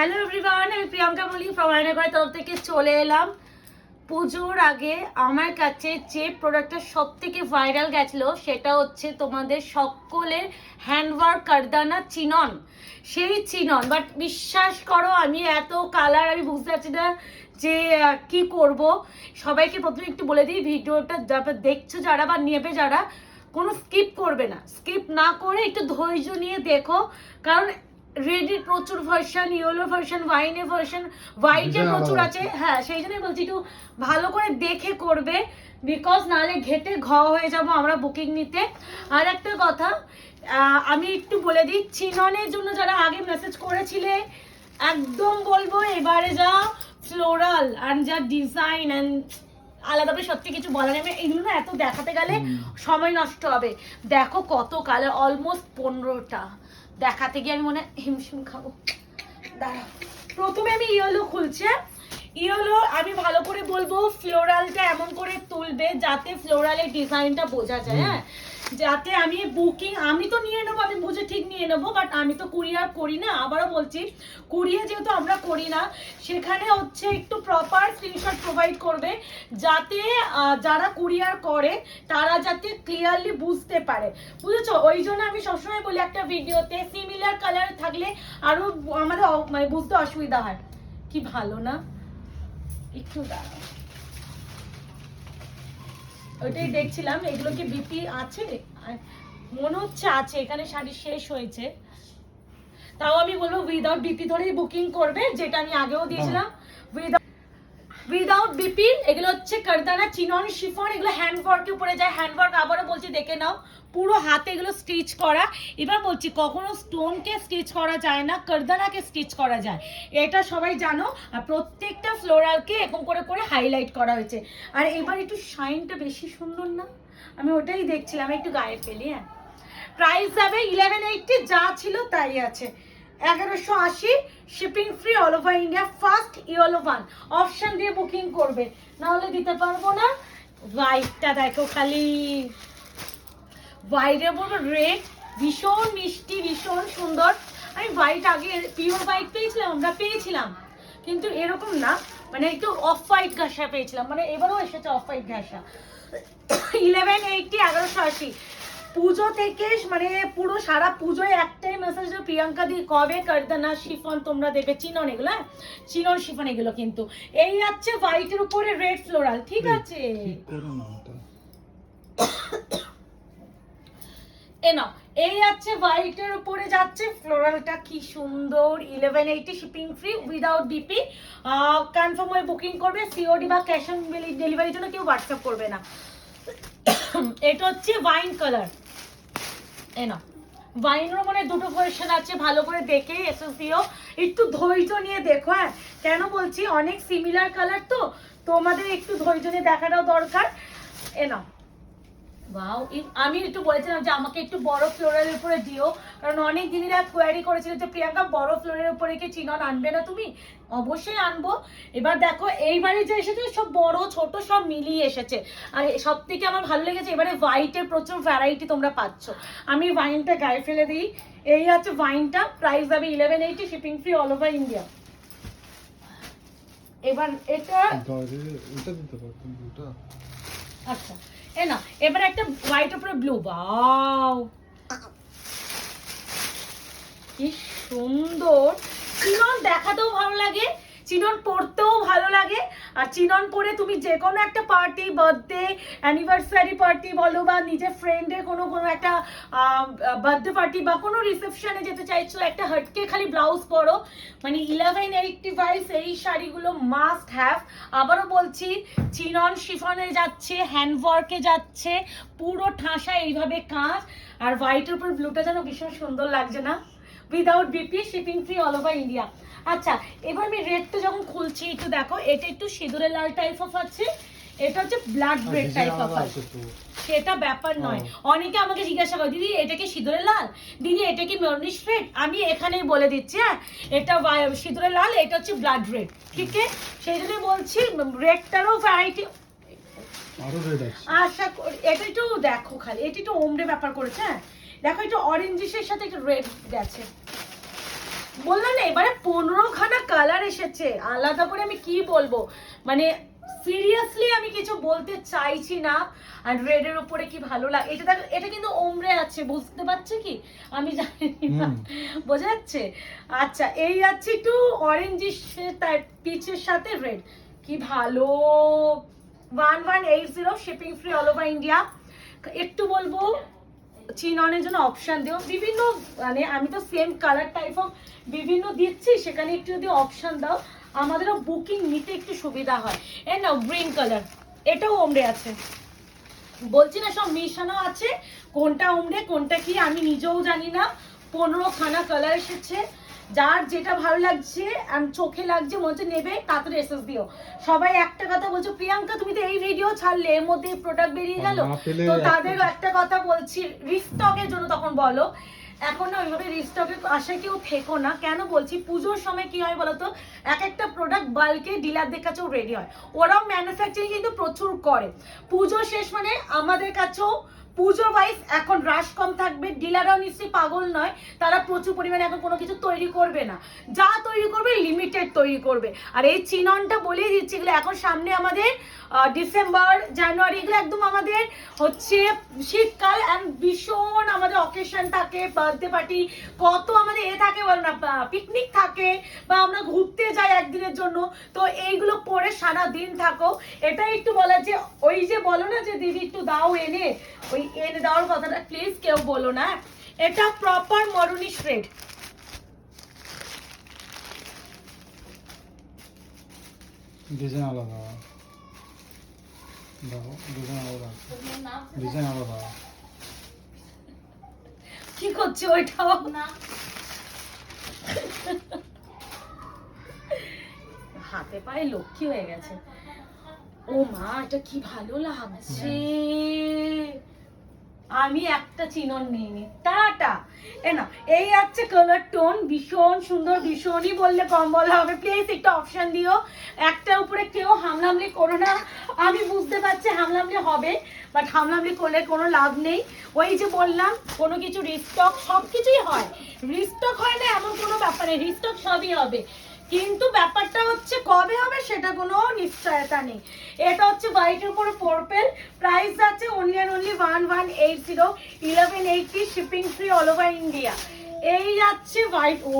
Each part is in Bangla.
হ্যালো এভরিওয়ান, আমি প্রিয়াঙ্কা বলি ফ্রম আয়নাঘরের তরফ থেকে চলে এলাম। পুজোর আগে আমার কাছে যে প্রোডাক্টটা সব থেকে ভাইরাল গেছিল সেটা হচ্ছে তোমাদের সকলের হ্যান্ডওয়ার্ক কারদানা চিনন। সেই চিনন, বাট বিশ্বাস করো আমি এত কালার আমি বুঝতে পারছি না যে কি করব। সবাইকে প্রথমে একটু বলে দিই, ভিডিওটা দেখছো যারা বা নেবে যারা, কোনো স্কিপ করবে না, স্কিপ না করে একটু ধৈর্য নিয়ে দেখো, কারণ রেডের প্রচুর ভার্সন, ইয়েলো ভার্সন, ওয়াইনের ভার্সন, হোয়াইটের প্রচুর আছে। হ্যাঁ, সেই জন্যই বলছি একটু ভালো করে দেখে করবে, বিকজ নাহলে ঘেটে হয়ে যাব আমরা বুকিং নিতে। আর একটা কথা আমি একটু বলে দিই, চিননের জন্য যারা আগে মেসেজ করেছিলে একদম বলবো এবারে যা ফ্লোরাল অ্যান্ড যা ডিজাইন অ্যান্ড আলাদাভাবে সত্যি কিছু বলার নেই। এগুলো না এত দেখাতে গেলে সময় নষ্ট হবে। দেখো কত কালার, অলমোস্ট 15টা। দেখাতে গিয়ে আমি মনে হিমশিম খাবো। দাঁড়া, প্রথমে আমি ইয়েলো খুলছে। ইয়েলো আমি ভালো করে বলবো ফ্লোরালটা এমন করে তুলবে যাতে ফ্লোরালের ডিজাইনটা বোঝা যায়। হ্যাঁ, যাতে আমি বুকিং আমি তো নিয়ে নেবো, আমি বুঝে ঠিক নিয়ে নেবো, বাট আমি তো কুরিয়ার করি না। আবারও বলছি, কুরিয়ার যেহেতু আমরা করি না, সেখানে হচ্ছে একটু প্রপার স্ক্রিনশট প্রোভাইড করবে যাতে যারা কুরিয়ার করে তারা যাতে ক্লিয়ারলি বুঝতে পারে, বুঝেছো? ওই জন্য আমি সবসময় বলি একটা ভিডিওতে সিমিলার কালার থাকলে আরো আমাদের মানে বুঝতে অসুবিধা হয়। কি ভালো না, একটু দাঁড়াও, ওইটাই দেখছিলাম। এগুলো কি বিপি আছে? মনে হচ্ছে আছে, এখানে শাড়ি শেষ হয়েছে। তাও আমি বলবো উইদাউট বিপি ধরেই বুকিং করবে, যেটা আমি আগেও দিয়েছিলাম। উইদাউট বিপি এগুলো হচ্ছে কারদানা চিনন শিফন, এগুলো হ্যান্ডওয়ার্কে পড়ে যায়। হ্যান্ডওয়ার্ক আবারও বলছি দেখে নাও, পুরো হাতে এগুলো স্টিচ করা। এবার বলছি কখনো স্টোনকে স্টিচ করা যায় না, কারদানাকে স্টিচ করা যায়, এটা সবাই জানো। আর প্রত্যেকটা ফ্লোরালকে এরকম করে করে হাইলাইট করা হয়েছে। আর এবার একটু শাইনটা বেশি সুন্দর না, আমি ওটাই দেখছিলাম, একটু গায়ে ফেলি। হ্যাঁ, প্রাইস যাবে 1180, যা ছিল তাই আছে। 1180, shipping free all over India. First yellow one option দিয়ে বুকিং করবে, নাহলে দিতে পারবো না। হোয়াইটটা দেখো খালি, হোয়াইটের উপর রেড, ভীষণ মিষ্টি, ভীষণ সুন্দর। আমি হোয়াইট আগে পিওর হোয়াইট পেয়েছিলাম, কিন্তু এরকম না, মানে একটু অফ হোয়াইট ঘাসা পেয়েছিলাম, মানে এবারও এসেছে অফ হোয়াইট ঘাসা। 1180, 1180। পুজো থেকে মানে পুরো সারা পুজোয় একটাই মেসেজ, প্রিয়াঙ্কা দি কবে কারদানা শিফন তোমরা দেবে চিনন, এগুলো চিনন শিফন এগুলো। কিন্তু এই যাচ্ছে হোয়াইটের উপরে রেড ফ্লোরাল, ঠিক আছে? এই যাচ্ছে হোয়াইটের উপরে যাচ্ছে ফ্লোরালটা, কি সুন্দর। 1180, shipping free without BP. Confirm হয়ে বুকিং করবে, সিওডি বা ক্যাশ অন ডেলিভারির জন্য কেউ হোয়াটসঅ্যাপ করবে না। এটা হচ্ছে ওয়াইন কালার। ওয়াইনেরও মানে দুটো ভার্সন আছে, ভালো করে দেখে এসএসিও একটু ধৈর্য নিয়ে দেখো। হ্যাঁ, কেন বলছি, অনেক সিমিলার কালার তো, তোমাদের একটু ধৈর্য নিয়ে দেখাটাও দরকার। ওয়াও, আমি একটু বলেছিলাম যে আমাকে একটু বড় ফ্লোরের উপরে দিও, কারণ অনেক দিদিরা কোয়ারি করেছিল যে প্রিয়াঙ্কা বড় ফ্লোরের উপরে কি চিনন আনবে না তুমি? অবশ্যই আনবো। এবার দেখো এইবারে যে এসেছে সব বড় ছোট সব মিলিয়ে এসেছে। আর সব থেকে আমার ভালো লেগেছে এবারে হোয়াইটের প্রচুর ভ্যারাইটি তোমরা পাচ্ছ। আমি ওয়াইনটা গায়ে ফেলে দিই। এই আছে ওয়াইনটা, প্রাইস যাবে 1180, shipping free all over India. এবার এটা আচ্ছা, এবার একটা হোয়াইট উপরে ব্লু। ওয়াও, কি সুন্দর। চিনন দেখাতেও ভালো লাগে, চিনন পরতেও ভালো লাগে। আর চিনন পরে তুমি যে কোনো একটা পার্টি, বার্থডে, অ্যানিভার্সারি পার্টি বলো, বা নিজের ফ্রেন্ডের কোনো একটা বার্থডে পার্টি বা কোনো রিসেপশনে যেতে চাইছো, একটা হটকে খালি ব্লাউজ পরো, মানে 1185 এই শাড়িগুলো মাস্ট হ্যাভ। আবারও বলছি, চিনন শিফনে যাচ্ছে, হ্যান্ডওয়ার্কে যাচ্ছে, পুরো ঠাসা এইভাবে কাজ। আর হোয়াইটের উপর ব্লুটা যেন ভীষণ সুন্দর লাগছে না? Without BP, shipping free all over India. আচ্ছা, এবার আমি রেডটা যখন খুলছি একটু দেখো, এটা একটু সিঁদুরের লাল টাইপ অফ আছে, এটা হচ্ছে ব্লাড রেড টাইপ অফ আছে। সেটা ব্যাপার নয়, অনেকে আমাকে জিজ্ঞাসা করে দিদি এটা কি সিঁদুরের লাল, দিদি এটা কি মেরুনিশ রেড। আমি এখানেই বলে দিচ্ছি, হ্যাঁ এটা সিঁদুরের লাল, এটা হচ্ছে ব্লাড রেড, ঠিক আছে? সেই জন্যই বলছি রেডটারও ভ্যারাইটি আশা করি। এটা একটু দেখো খালি, এটা একটু ওমরে ব্যাপার করেছে। হ্যাঁ দেখো, একটু অরেঞ্জিসের সাথে একটু রেড গেছে, বললাম না এবারে 15খানা কালার এসেছে, আলাদা করে আমি কি বলবো, মানে সিরিয়াসলি আমি কিছু বলতে চাইছি না। আর রেড এর উপরে কি ভালো লাগে, এটা কিন্তু ওমরে আছে, বুঝতে পারছে কি আমি জানি না, বোঝা যাচ্ছে? আচ্ছা এই যাচ্ছে একটু অরেঞ্জ পিচের সাথে রেড, কি ভালো। 1180 shipping free all over India. একটু বলবো চিননের জন্য অপশন দিও বিভিন্ন, মানে আমি তো সেম কালার টাইপ অফ বিভিন্ন দিচ্ছি, সেখানে একটু যদি অপশন দাও আমাদেরও বুকিং নিতে একটু সুবিধা হয়। এ নাও গ্রিন কালার, এটাও ওমরে আছে, বলছি না সব মিশানো আছে, কোনটা ওমরে কোনটা কি আমি নিজেও জানি না। 15খানা কালার এসেছে, যার যেটা ভালো লাগছে চোখে লাগছে মনে হচ্ছে নেবে তাড়াতাড়ি এসএস দিও। সবাই একটা কথা বলছো প্রিয়াঙ্কা তুমি তো এই ভিডিও ছাড়লে এর মধ্যে প্রোডাক্ট বেরিয়ে গেল, তো তাদেরও একটা কথা বলছি রিস্টকের জন্য তখন বলো, এখন না ওইভাবে রিস্টকে আশায় কেউ থেকো না। কেন বলছি, পুজোর সময় কি হয় বলতো, এক একটা প্রোডাক্ট বাল্কে ডিলারদের কাছেও রেডি হয়, ওরাও ম্যানুফ্যাকচারিং কিন্তু প্রচুর করে। পুজো শেষ মানে আমাদের কাছেও পুজো ওয়াইজ এখন রাশ কম থাকবে, ডিলাররাও নিশ্চয়ই পাগল নয়, তারা প্রচুর পরিমাণে এখন কোনো কিছু তৈরি করবে না, যা তৈরি করবে লিমিটেড তৈরি করবে। আর এই চিননটা বলেই দিচ্ছি, এগুলো এখন সামনে আমাদের ডিসেম্বর জানুয়ারি, এগুলো একদম আমাদের হচ্ছে শীতকাল, অ্যান্ড ভীষণ আমাদের অকেশন থাকে, বার্থডে পার্টি, কত আমাদের থাকে বল না, পিকনিক থাকে, বা আমরা ঘুরতে যাই একদিনের জন্য, তো এইগুলো পরে সারা দিন থাকো। এটাই একটু বলা যে ওই যে বলো না যে দিদি একটু দাও এনে, ওই এনে দেওয়ার কথাটা প্লিজ কেউ বলো না। এটা প্রপার মরুনি শ্রেড, ডিজাইন আলাদা, দেখো ডিজাইন আলাদা, ডিজাইন আলাদা। কি করছে ওইটাও না, হাতে পায়ে লক্ষ্মী হয়ে গেছে। ও মা এটা কি ভালো লাগছে, আমি একটা চিনন নিইনি, টাটা। এ না এই আছে কালার টোন, ভীষণ সুন্দর, ভীষণই বললে কম বলা হবে, প্লিজ একটা অপশন দিও। একটা উপরে কেউ হামলামলি করো না, আমি বুঝতে পারছি হামলামলি হবে, বাট হামলামলি করলে কোনো লাভ নেই। ওই যে বললাম কোনো কিছু রিস্টক, সব কিছুই হয়, রিস্টক হয় না এমন কোনো ব্যাপার নেই, রিস্টক সবই হবে, কিন্তু ব্যাপারটা হচ্ছে কবে হবে সেটা কোনো নিশ্চয়তা নেই। এটা হচ্ছে হোয়াইটের উপরে পার্পল, প্রাইস আছে only and only 1180, 1180 shipping free all over India. এই যাচ্ছে হোয়াইট, ও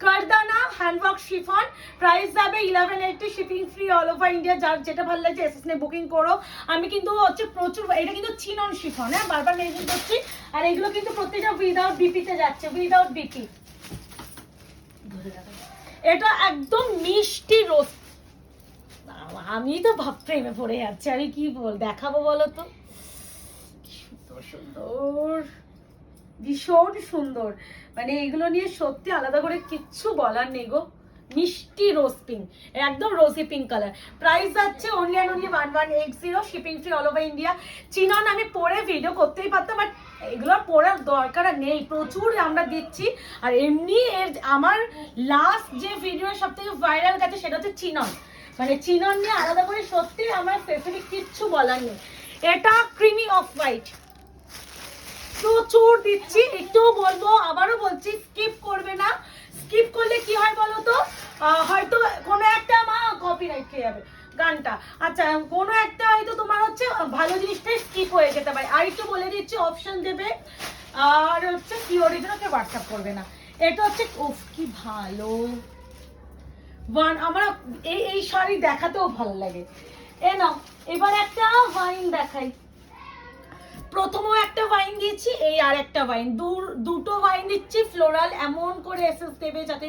কারদানা হ্যান্ডওয়ার্ক শিফন, প্রাইস যাবে 1180 shipping free all over India. যার যেটা ভালো লাগছে এসএস নে বুকিং করো। আমি কিন্তু হচ্ছে প্রচুর, এটা কিন্তু চিনন শিফন, হ্যাঁ বারবার মেনশন করছি, আর এগুলো কিন্তু প্রত্যেকটা উইদাউট বিপিতে যাচ্ছে, উইদাউট বিপি। এটা একদম মিষ্টি রোজ, আমি তো ভাব প্রেমে পড়ে যাচ্ছি, আমি কি দেখাবো বলো তো, সুন্দর সুন্দর, ভীষণ সুন্দর, মানে এগুলো নিয়ে সত্যি আলাদা করে কিচ্ছু বলার নেই গো। মিষ্টি রোজ পিঙ্ক, একদম রোজি পিঙ্ক কালার, প্রাইস যাচ্ছে only and only 1180 shipping free all over India. Chinon আমি পরে ভিডিও করতেই পারতাম, বাট এগুলো পড়ার দরকার নেই, প্রচুর আমরা দিচ্ছি। আর এমনি এর আমার লাস্ট যে ভিডিও সব থেকে ভাইরাল গেছে সেটা হচ্ছে চিনন, মানে চিনন নিয়ে আলাদা করে সত্যি আমার স্পেসিফিক কিচ্ছু বলার নেই। এটা ক্রিমি অফ হোয়াইট, প্রচুর দিচ্ছি, একটু বলবো আবারও বলছি স্কিপ করবে না, স্কিপ করলে কি হয় বলো তো, হয়তো কোনো একটা কপিরাইট খেয়ে যাবে গানটা, আচ্ছা কোনো একটা হয়তো তোমার হচ্ছে ভালো জিনিসটাই স্কিপ হয়ে যেতে পারে। আর একটু বলে দিচ্ছি অপশন দেবে, আর হচ্ছে সিওরি জন্য কেউ হোয়াটসঅ্যাপ করবে না। এটা হচ্ছে উফ কি ভালো, আমার এই শাড়ি দেখাতেও ভালো লাগে। এ নাও এবার একটা ওয়াইন দেখাই, প্রথমও একটা ওয়াইন দিয়েছি, এই আর একটা ওয়াইন, দুটো ওয়াইন দিচ্ছি ফ্লোরাল, এমন করে এসএস দেবে যাতে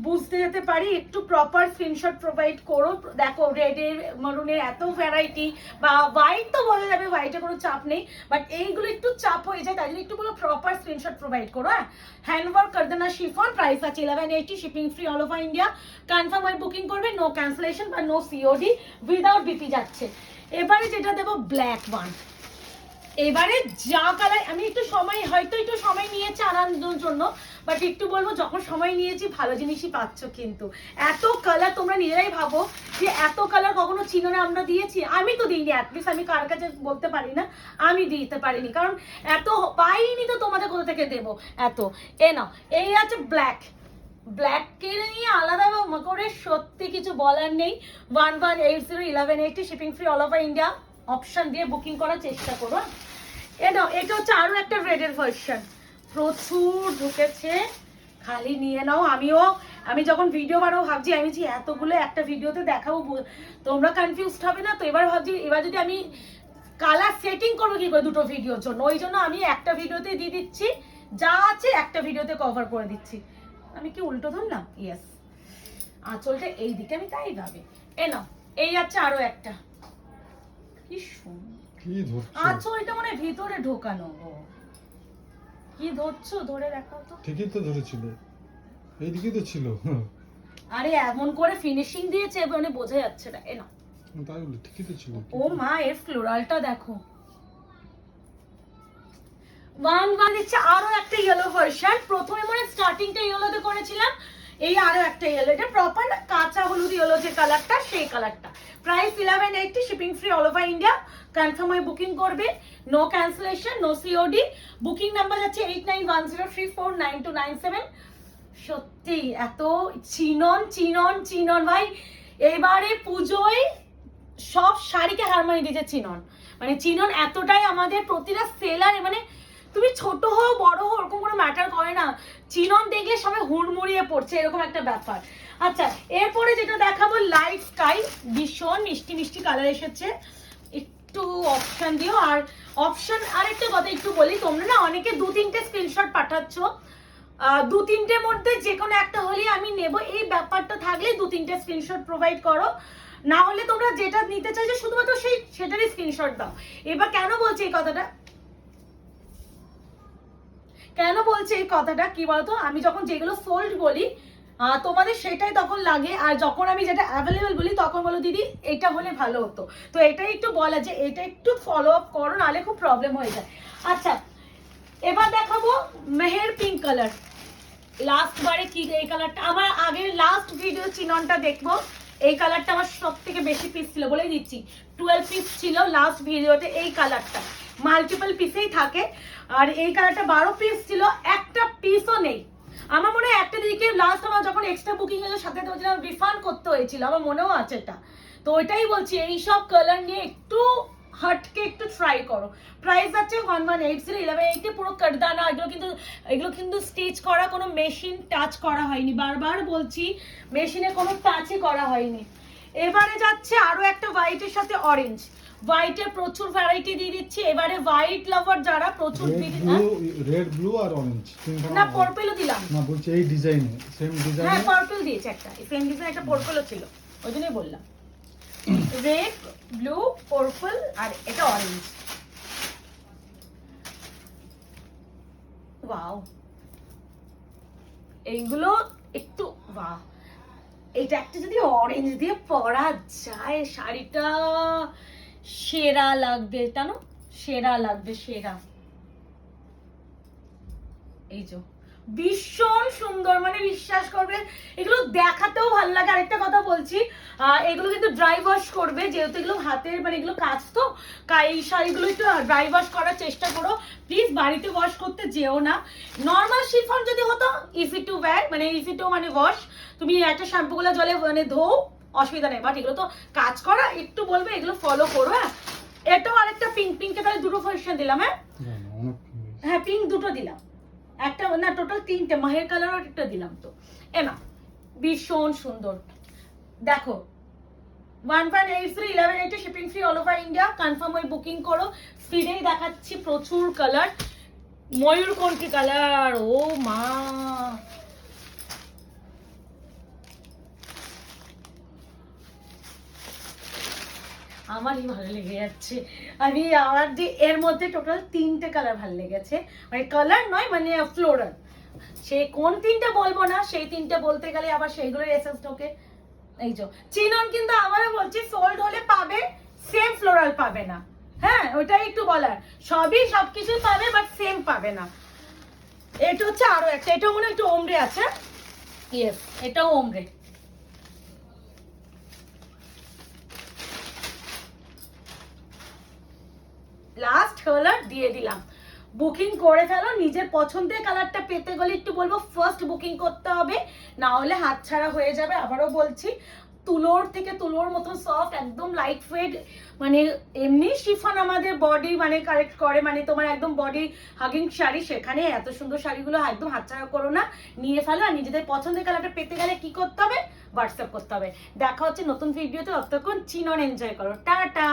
বুঝতে যেতে পারি। একটু প্রপার স্ক্রিনশট প্রোভাইড করো। দেখো রেডের মারুনের এত ভ্যারাইটি, বা হোয়াইট তো বলা যাবে, হোয়াইটে কোনো চাপ নেই, বাট এইগুলো একটু চাপ হয়ে যায়, তাই জন্য একটু বলো প্রপার স্ক্রিনশট প্রোভাইড করো। হ্যাঁ হ্যান্ডওয়ার্ক কারদানা শিফন, প্রাইস আছে 1180 shipping free all over India. Confirm হয়ে বুকিং করবে, নো ক্যান্সেলেশন বা নো সিওডি, উইদাউট বিপি যাচ্ছে। এবারে যেটা দেবো ব্ল্যাক ওয়ান, এবারে যা কালার আমি একটু সময় নিয়েছি আনানোর জন্য, বাট একটু বলবো যখন সময় নিয়েছি ভালো জিনিসই পাচ্ছ। কিন্তু এত কালার তোমরা নিজেরাই ভাবো যে এত কালার কখনো চিনোনে আমরা দিয়েছি? আমি তো দিইনি, অ্যাটলিস্ট আমি কার কাছে বলতে পারি না আমি দিতে পারিনি, কারণ এত পাইনি তো তোমাদের কোথা থেকে দেবো এত। এ নাও, এই আছে ব্ল্যাক, ব্ল্যাক কে নিয়ে আলাদা করে সত্যি কিছু বলার নেই। 11801180 shipping free all over India option দিয়ে বুকিং করার চেষ্টা করো। এটা হচ্ছে আরো একটা রেডের ভার্সন, প্রচুর ঢুকেছে, খালি নিয়ে নাও। আমি যখন ভিডিও বানাবো ভাবছি আমি যে এতগুলো একটা ভিডিওতে দেখাবো তোমরা কনফিউজড হবে না তো। এবার ভাবছি এবার যদি আমি কালার সেটিং করবো কি করে দুটো ভিডিওর জন্য, ওই জন্য আমি একটা ভিডিওতে দিয়ে দিচ্ছি, যা আছে একটা ভিডিওতে কভার করে দিচ্ছি। আমি কি উল্টো ধরলাম? ইয়েস, আঁচলটা এই দিকে আমি তাই ভাবে। এ নাও, এই আছে আরো একটা, কি সুন্দর আঁচলটা মানে ভিতরে ঢোকানো। কি ধরছো? ধরে রাখো তো। ঠিকই তো ধরেছিল, এইদিকে তো ছিল। আরে এমন করে ফিনিশিং দিয়েছে মানে বোঝা যাচ্ছে না। এ নাও, তাই বলে ঠিকই তো ছিল। ও মা, এর ফ্লোরালটা দেখো। দিচ্ছে আরো একটা ইয়েলো ভার্সন। প্রথমে মানে স্টার্টিংটা ইয়েলোতে করেছিলাম, এই আরো একটা ইয়েলো, এটা প্রপার না কাঁচা হলুদ ইয়েলো যে কালারটা, সেই কালারটা। Price 1180, shipping free all over India. Confirm হয়ে বুকিং করবে, no cancellation, no COD. Booking number যাচ্ছে 8910349297। সত্যি এত চিনন ভাই। এবারে পুজোয় সব শাড়িকে হার মানিয়ে দিয়েছে চিনন। মানে চিনন এতটাই আমাদের প্রতিটা সেলার, মানে তুমি ছোট হও বড় হও ওরকম কোনো ম্যাটার করে না, চিনন দেখলে সবাই হুড়মুড়িয়ে পড়ছে, এরকম একটা ব্যাপার। আচ্ছা, এরপরে যেটা দেখাবো লাইট স্কাই, ভীষণ মিষ্টি মিষ্টি কালার এসেছে। একটু অপশন দিও। আর অপশন আরেকটা কথা একটু বলি, তোমরা না অনেকে 2-3টে স্ক্রিনশট পাঠাচ্ছ, 2-3টের মধ্যে যে কোনো একটা হলেই আমি নেব, এই ব্যাপারটা থাকলে 2-3টে স্ক্রিনশট প্রোভাইড করো। না হলে তোমরা যেটা নিতে চাইছো শুধুমাত্র সেটারই স্ক্রিনশট দাও। এবার কেন বলছি এই কথাটা, কি বলতো, আমি যখন যেগুলো সোল্ড বলি তোমাদের সেটাই তখন লাগে, আর যখন আমি যেটা অ্যাভেলেবেল বলি তখন বলো দিদি এটা হলে ভালো হতো। তো এটাই একটু বলা যে এটা একটু ফলো আপ করো, নাহলে খুব প্রবলেম হয়ে যায়। আচ্ছা, এবার দেখাবো মেহের পিঙ্ক কালার। লাস্ট বারে কি এই কালারটা আমার আগের লাস্ট ভিডিও চিননটা দেখবো, এই কালারটা আমার সব থেকে বেশি পিস ছিল, বলেই দিচ্ছি 12 পিস ছিল লাস্ট ভিডিওতে। এই কালারটা মাল্টিপল পিসেই থাকে, আর এই কালারটা 12 পিস ছিল, একটা পিসও নেই। আমার মনে হয় একটা দিকে লাস্ট আমার যখন এক্সট্রা বুকিং হয়েছে সাথে রিফান্ড করতে হয়েছিল, আমার মনেও আছে এটা। তো ওইটাই বলছি, এইসব কালার নিয়ে একটু হটকে একটু ট্রাই করো। প্রাইস আছে 1180 1180, পুরো কাটদানা। এগুলো কিন্তু স্টিচ করা, কোনো মেশিন টাচ করা হয়নি, বারবার বলছি মেশিনে কোনো টাচই করা হয়নি। এবারে যাচ্ছে আরো একটা হোয়াইটের সাথে অরেঞ্জ। হোয়াইটের প্রচুর ভ্যারাইটি দিয়ে দিচ্ছি এবারে, হোয়াইট লাভার যারা প্রচুর রেড ব্লু আর অরেঞ্জ, না পার্পলও দিলাম না বলছি এই ডিজাইনে সেম ডিজাইন। হ্যাঁ পার্পল দিয়েছে একটা, সেম ডিজাইন একটা পার্পলও ছিল, ওই জন্যই বললাম। রেড, ব্লু, পার্পল আর এটা অরেঞ্জ। ওয়াও, এইগুলো একটু বাহ, এটা একটা যদি অরেঞ্জ দিয়ে পরা যায় শাড়িটা সেরা লাগবে, জানো সেরা লাগবে, সেরা। এই যে ভীষণ সুন্দর, মানে বিশ্বাস করবে এগুলো দেখাতেও ভালো লাগে। আরেকটা কথা বলছি, এগুলো কিন্তু ড্রাই ওয়াশ করবে, যেহেতু এগুলো হাতের মানে এগুলো কাজ, তো এই শাড়িগুলো একটু ড্রাই ওয়াশ করার চেষ্টা করো প্লিজ, বাড়িতে ওয়াশ করতে যেও না। নর্মাল শিফন যদি হতো ইজি টু ওয়্যার, মানে ইজি টু মানে ওয়াশ, তুমি একটা শ্যাম্পুগুলো জলে মানে ধো, অসুবিধা নেই। বাট এগুলো তো কাজ করা, একটু বলবে এগুলো ফলো করো। হ্যাঁ, এটাও আরেকটা পিঙ্কে তাহলে দুটো ভার্সন দিলাম। হ্যাঁ পিঙ্ক দুটো দিলাম, একটা না টোটাল 3টে, মাহের কালারও একটা দিলাম। তো এনা ভীষণ সুন্দর, দেখো 1180 1180 shipping free all over India. Confirm হয়ে বুকিং করো। স্পিডেই দেখাচ্ছি প্রচুর কালার। ময়ূরকণ্ঠী কালার, ও মা, আমারই ভালো লেগে যাচ্ছে। আমার যে এর মধ্যে টোটাল 3টে কালার ভালো লেগেছে, মানে কালার নয় মানে ফ্লোরাল। সে কোন 3টে বলবো না, সেই 3টে বলতে গেলে আবার সেইগুলোর এসেন্স ঢোকে। এই যে চিনন কিন্তু আমারও বলছি সোল্ড হলে পাবে, সেম ফ্লোরাল পাবে না, হ্যাঁ ওইটাই একটু বলার, সবই সবকিছুই পাবে বাট সেম পাবে না। এটা হচ্ছে আরো একটা, এটা মনে হয় একটু ওমরে আছে, ইয়েস এটাও ওমরে। লাস্ট কালার দিয়ে দিলাম। বুকিং করে ফেলো, নিজের পছন্দের কালারটা পেতে গেলে একটু বলবো ফার্স্ট বুকিং করতে হবে, না হলে হাতছাড়া হয়ে যাবে। আবারও বলছি, তুলোর থেকে তুলোর মতো সফট, একদম লাইট ওয়েট, মানে এমনি শিফন আমাদের বডি মানে কারেক্ট করে, মানে তোমার একদম বডি হাগিং শাড়ি, সেখানে এত সুন্দর শাড়িগুলো একদম হাতছাড়া করো না, নিয়ে ফেলো। আর নিজেদের পছন্দের কালারটা পেতে গেলে কি করতে হবে, হোয়াটসঅ্যাপ করতে হবে। দেখা হচ্ছে নতুন ভিডিওতে, ততক্ষণ চিনন এনজয় করো, টাটা।